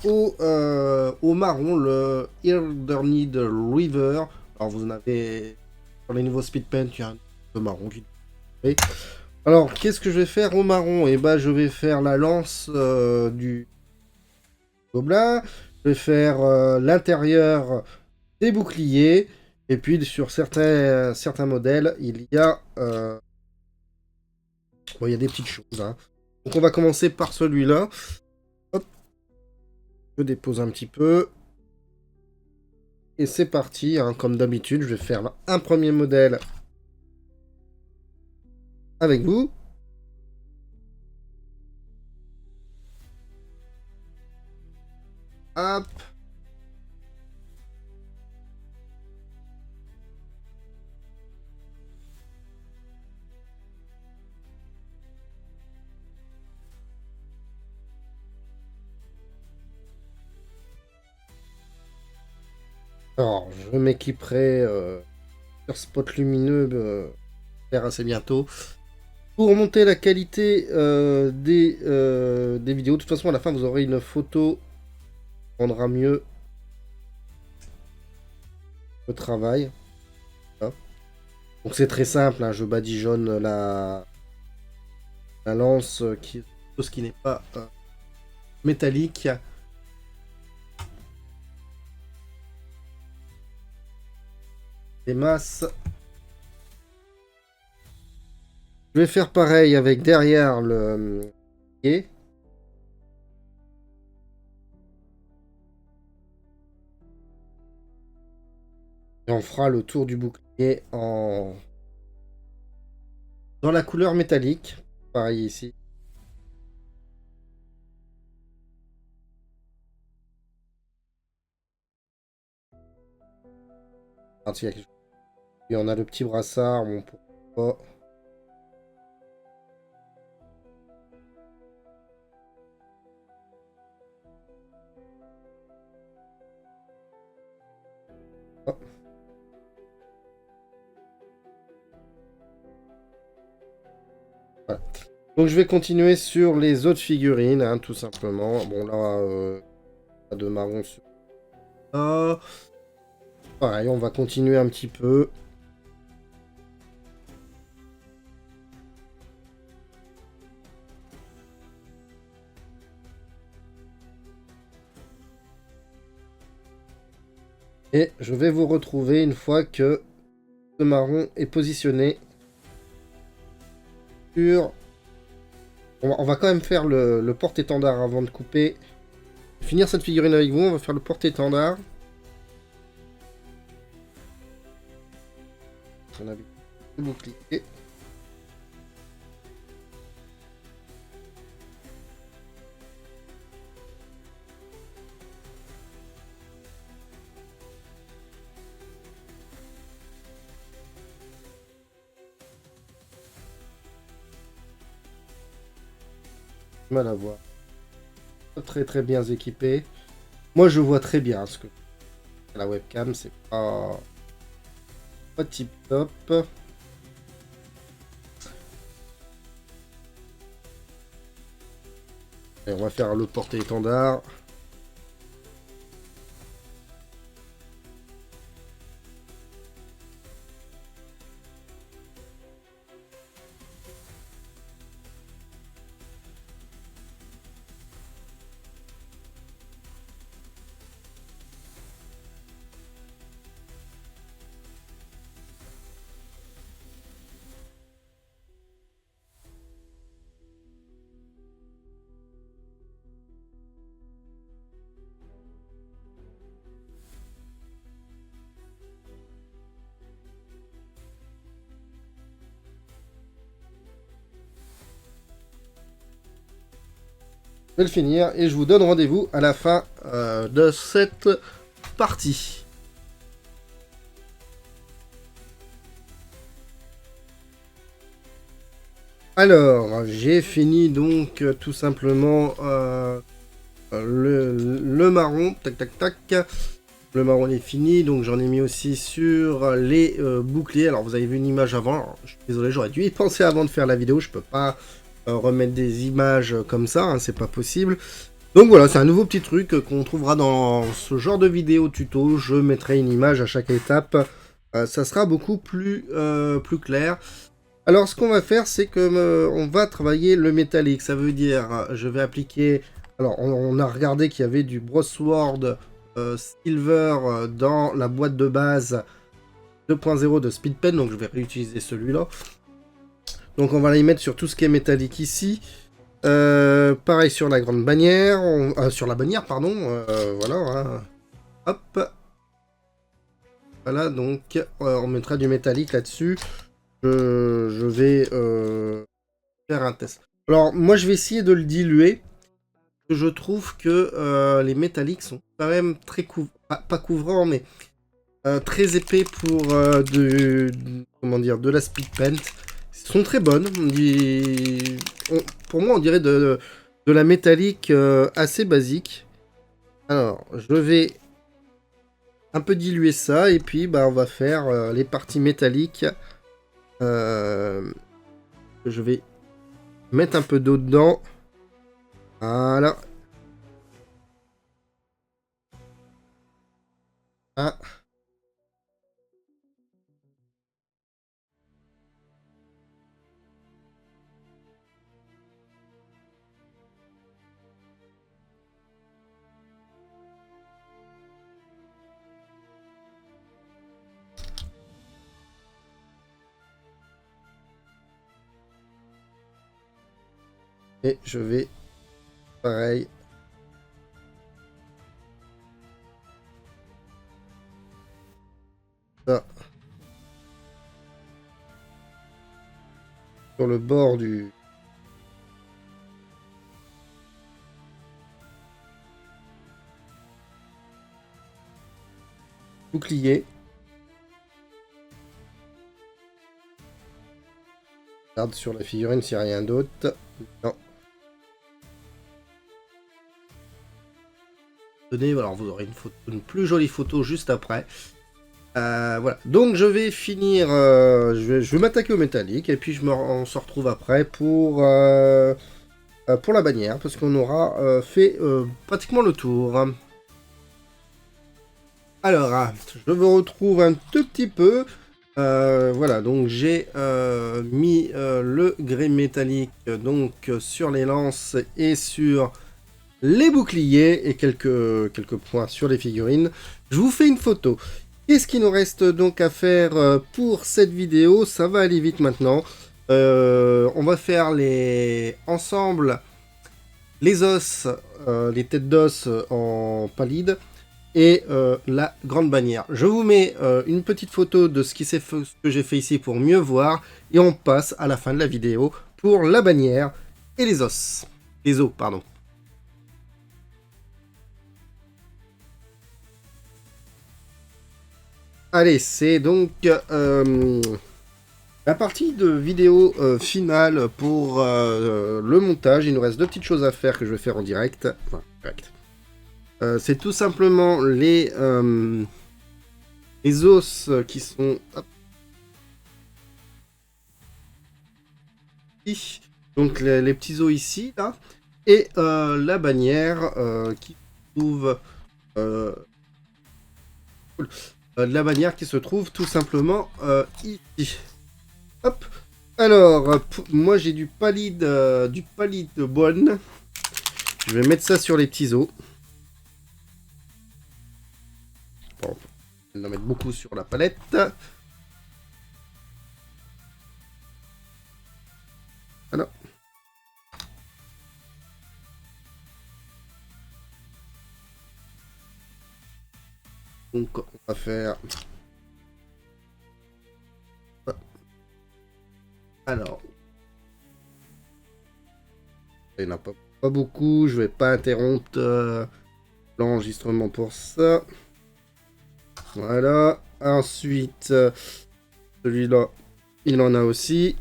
au marron, le Earned River. Alors, vous en avez sur les niveaux Speed Paint, il y a un peu marron qui. Alors, qu'est-ce que je vais faire au marron? Eh ben, je vais faire la lance du gobelin. Je vais faire l'intérieur des boucliers. Et puis, sur certains modèles, bon, il y a des petites choses. Hein. Donc, on va commencer par celui-là. Hop, je dépose un petit peu. Et c'est parti, hein, comme d'habitude, je vais faire un premier modèle avec vous. Hop. Alors, je m'équiperai sur spot lumineux faire assez bientôt. Pour monter la qualité des vidéos, de toute façon, à la fin, vous aurez une photo qui rendra mieux le travail. Hein. Donc, c'est très simple, hein, je badigeonne la lance, chose qui n'est pas métallique. Des masses. Je vais faire pareil avec derrière le pied. Et on fera le tour du bouclier dans la couleur métallique. Pareil ici. Et on a le petit brassard. Bon, pourquoi pas. Hop. Voilà. Donc je vais continuer sur les autres figurines, hein, tout simplement. Bon là, pas de marron sur ça. Pareil, on va continuer un petit peu. Et je vais vous retrouver une fois que Ce marron est positionné sur... On va quand même faire le porte-étendard avant de couper. Finir cette figurine avec vous, on va faire le porte-étendard. On a vu le bouclier. Mal à voir. Très très bien équipé. Moi je vois très bien ce que la webcam, c'est pas tip top. Et on va faire le porte-étendard. Je vais le finir et je vous donne rendez-vous à la fin de cette partie. Alors, j'ai fini donc tout simplement le marron. Tac, tac, tac. Le marron est fini, donc j'en ai mis aussi sur les boucliers. Alors, vous avez vu une image avant. Alors, je suis désolé, j'aurais dû y penser avant de faire la vidéo. Je peux pas remettre des images comme ça, hein, c'est pas possible. Donc voilà, c'est un nouveau petit truc qu'on trouvera dans ce genre de vidéo tuto. Je mettrai une image à chaque étape. Ça sera beaucoup plus clair. Alors ce qu'on va faire, c'est que on va travailler le métallique. Ça veut dire, je vais appliquer... Alors on a regardé qu'il y avait du Brossword Silver dans la boîte de base 2.0 de Speedpen, donc je vais réutiliser celui-là. Donc on va les mettre sur tout ce qui est métallique ici. Pareil sur la grande bannière, sur la bannière, pardon. Voilà, hein. Hop. Voilà, donc on mettra du métallique là-dessus. Je vais faire un test. Alors moi je vais essayer de le diluer. Je trouve que les métalliques sont quand même très pas couvrants, mais très épais pour comment dire, de la speed paint. Ils sont très bonnes. Pour moi, on dirait de la métallique assez basique. Alors, je vais un peu diluer ça et puis bah, on va faire les parties métalliques. Je vais mettre un peu d'eau dedans. Voilà. Ah. Et je vais, pareil, ça, sur le bord du bouclier. Regarde sur la figurine s'il n'y a rien d'autre. Non. Alors vous aurez une plus jolie photo juste après. Voilà. Donc je vais finir. Je vais m'attaquer au métallique et puis on se retrouve après pour la bannière parce qu'on aura fait pratiquement le tour. Alors, je me retrouve un tout petit peu. Voilà, donc j'ai mis le grès métallique donc sur les lances et sur les boucliers et quelques points sur les figurines. Je vous fais une photo. Qu'est-ce qu'il nous reste donc à faire pour cette vidéo? Ça va aller vite maintenant. On va faire ensemble les os, les têtes d'os en palide et la grande bannière. Je vous mets une petite photo de ce que j'ai fait ici pour mieux voir et on passe à la fin de la vidéo pour la bannière et les os. Les os, pardon. Allez, c'est donc la partie de vidéo finale pour le montage. Il nous reste deux petites choses à faire que je vais faire en direct. Enfin, direct. C'est tout simplement les os qui sont... Hop. Donc les petits os ici, là. Et la bannière qui se trouve... la bannière qui se trouve tout simplement ici. Hop. Alors, moi j'ai du palide bonne. Je vais mettre ça sur les petits os. Bon, on va en mettre beaucoup sur la palette. Voilà. Donc on va faire... Alors... Il n'y en a pas beaucoup, je vais pas interrompre l'enregistrement pour ça. Voilà. Ensuite, celui-là, il en a aussi.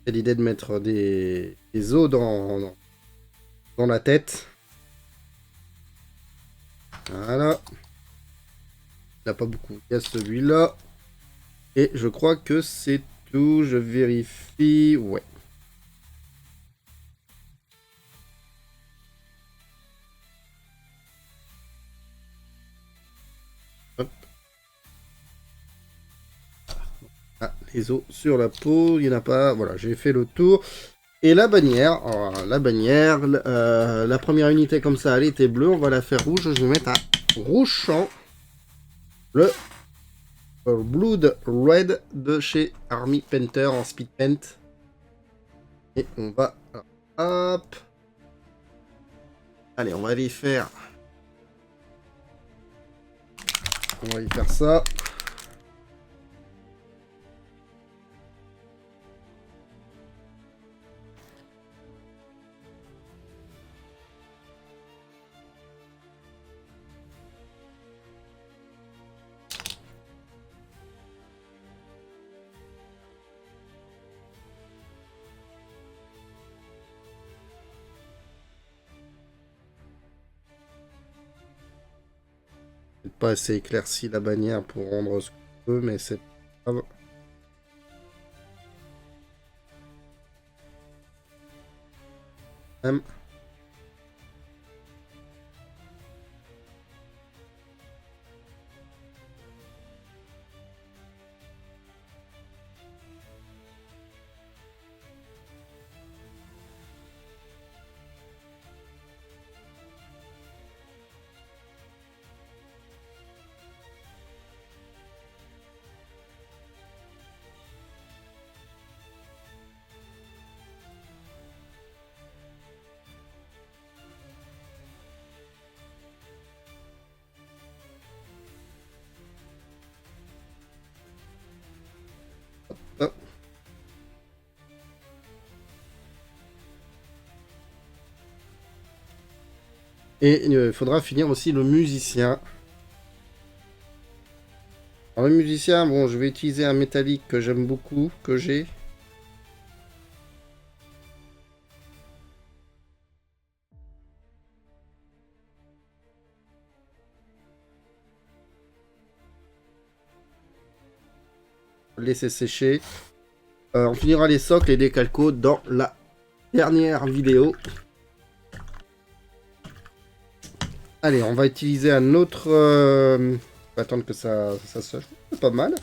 C'est l'idée de mettre des os dans la tête. Voilà. Il n'y en a pas beaucoup. Il y a celui-là. Et je crois que c'est tout. Je vérifie. Ouais. Hop. Ah, les os sur la peau. Il n'y en a pas. Voilà, j'ai fait le tour. Et la bannière. Alors, la bannière. La première unité comme ça, elle était bleue. On va la faire rouge. Je vais mettre un rouge champ. Le Blood Red de chez Army Painter en speed paint. Et on va... Hop. Allez, on va aller faire... On va y faire ça. Pas assez éclairci la bannière pour rendre ce qu'on veut, mais c'est pas grave. Hop. Et il faudra finir aussi le musicien. Alors, le musicien, bon, je vais utiliser un métallique que j'aime beaucoup, que j'ai. Laisser sécher. On finira les socles et les calcos dans la dernière vidéo. Allez, on va utiliser un autre... On va attendre que ça se... C'est pas mal.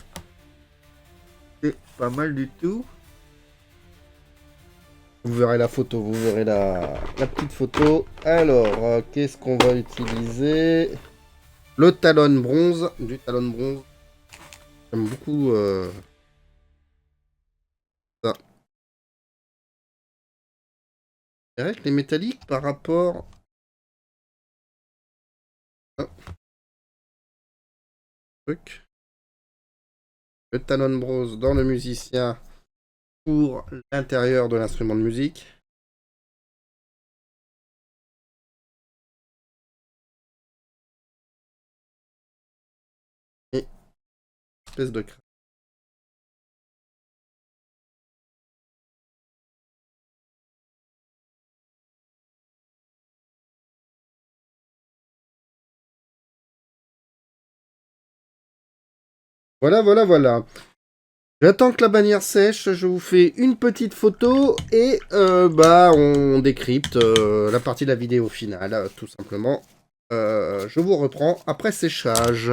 C'est pas mal du tout. Vous verrez la photo, vous verrez la petite photo. Alors, qu'est-ce qu'on va utiliser? le talon bronze, du talon bronze. J'aime beaucoup ça. C'est vrai que les métalliques par rapport... Ah. Truc. Le talon bronze dans le musicien pour l'intérieur de l'instrument de musique. Et espèce de crâne. Voilà, voilà, voilà. J'attends que la bannière sèche, je vous fais une petite photo et on décrypte la partie de la vidéo finale, tout simplement. Je vous reprends après séchage.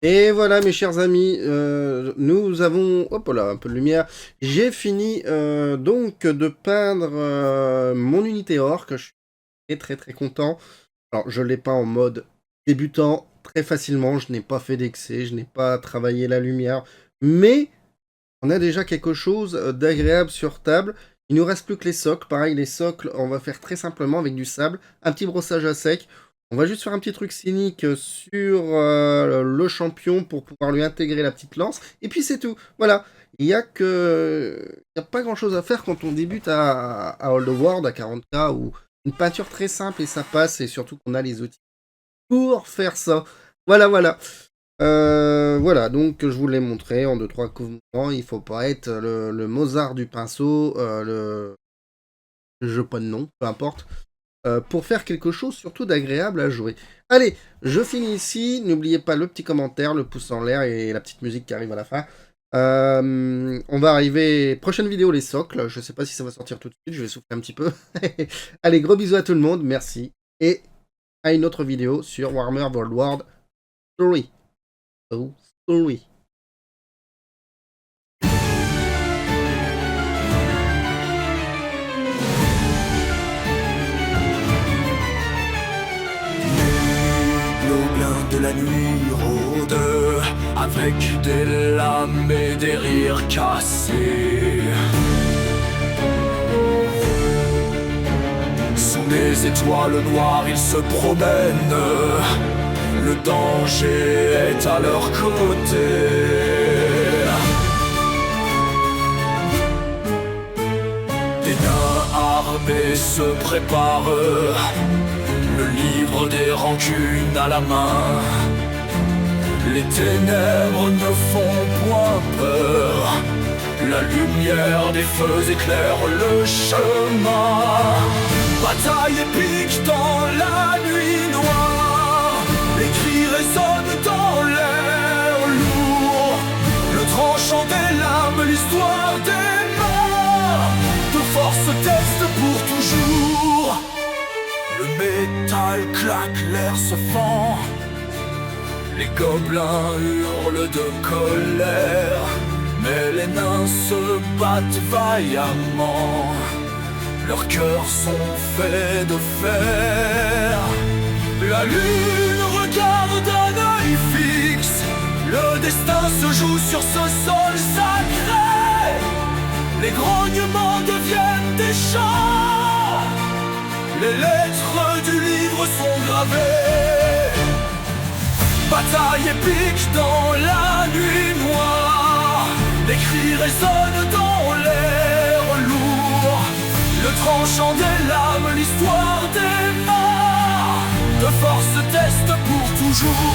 Et voilà mes chers amis, nous avons, hop là, un peu de lumière, j'ai fini donc de peindre mon unité orc, je suis très très content. Alors je l'ai peint en mode débutant, très facilement, je n'ai pas fait d'excès, je n'ai pas travaillé la lumière, mais on a déjà quelque chose d'agréable sur table. Il nous reste plus que les socles, pareil les socles on va faire très simplement avec du sable, un petit brossage à sec. On va juste faire un petit truc cynique sur le champion pour pouvoir lui intégrer la petite lance. Et puis c'est tout. Voilà. Il n'y a pas grand chose à faire quand on débute à Old World, à 40k, ou une peinture très simple et ça passe. Et surtout qu'on a les outils pour faire ça. Voilà, voilà. Voilà, donc je vous l'ai montré en 2-3 mouvements. Il faut pas être le Mozart du pinceau, je pas de nom, peu importe. Pour faire quelque chose surtout d'agréable à jouer. Allez, je finis ici. N'oubliez pas le petit commentaire, le pouce en l'air et la petite musique qui arrive à la fin. On va arriver... Prochaine vidéo, les socles. Je sais pas si ça va sortir tout de suite. Je vais souffler un petit peu. Allez, gros bisous à tout le monde. Merci. Et à une autre vidéo sur Warhammer World War Story. Oh, Story. De la nuit rôde avec des lames et des rires cassés. Sous les étoiles noires ils se promènent, le danger est à leur côté. Des nains armés se préparent, le livre des rancunes à la main. Les ténèbres ne font point peur, la lumière des feux éclaire le chemin. Bataille épique dans la nuit noire, les cris résonnent dans l'air lourd. Le tranchant des lames, l'histoire des morts, de force teste pour toujours. Le métal claque, l'air se fend, les gobelins hurlent de colère, mais les nains se battent vaillamment, leurs cœurs sont faits de fer. La lune regarde d'un œil fixe, le destin se joue sur ce sol sacré. Les grognements deviennent des chants, les lettres du livre sont gravées. Bataille épique dans la nuit noire, les cris résonnent dans l'air lourd. Le tranchant des lames, l'histoire des morts, de force teste pour toujours.